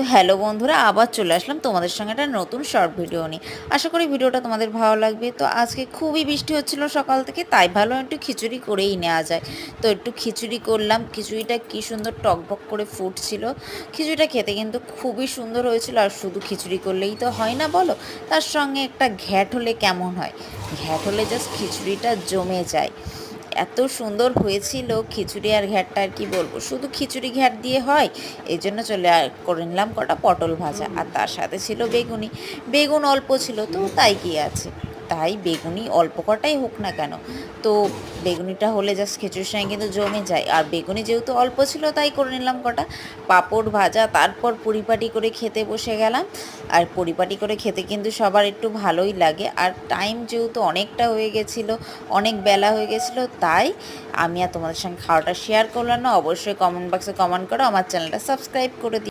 Hello বন্ধুরা, আবার চলে আসলাম তোমাদের সঙ্গে একটা নতুন শর্ট ভিডিও নিয়ে। আশা করি ভিডিওটা তোমাদের ভালো লাগবে। তো আজকে খুবই বৃষ্টি হচ্ছিল সকাল থেকে, তাই ভাবলাম একটু খিচুড়ি করেই নেওয়া যায়। তো একটু খিচুড়ি করলাম। খিচুড়িটা কী সুন্দর টকবক করে ফুটছিল। খিচুড়িটা খেতে কিন্তু খুবই সুন্দর হয়েছিল। আর শুধু খিচুড়ি করলেই তো হয় না বলো, তার সঙ্গে একটা ঘ্যাট হলে কেমন হয়। ঘ্যাট হলে জাস্ট খিচুড়িটা জমে যায়। এত সুন্দর হয়েছিল খিচুড়ি আর ঘ্যাটটা, আর কি বলবো। শুধু খিচুড়ি ঘ্যাট দিয়ে হয়, এই জন্য করে নিলাম কটা পটল ভাজা, আর তার সাথে ছিল বেগুনি। বেগুন অল্প ছিল তো তাই কি আছে, তাই বেগুনি অল্প কটাই হোক না কেন। তো বেগুনিটা হলে জাস্ট খিচুড়ির সঙ্গে কিন্তু জমে যায়। আর বেগুনি যেহেতু অল্প ছিল তাই করে নিলাম কটা পাঁপড় ভাজা। তারপর পরিপাটি করে খেতে বসে গেলাম। আর পরিপাটি করে খেতে কিন্তু সবার একটু ভালোই লাগে। আর টাইম যেহেতু অনেকটা হয়ে গেছিলো, অনেক বেলা হয়ে গেছিলো, তাই আমি আর তোমাদের সঙ্গে খাওয়াটা শেয়ার করলাম না। অবশ্যই কমেন্ট বক্সে কমেন্ট করো, আমার চ্যানেলটা সাবস্ক্রাইব করে দিও।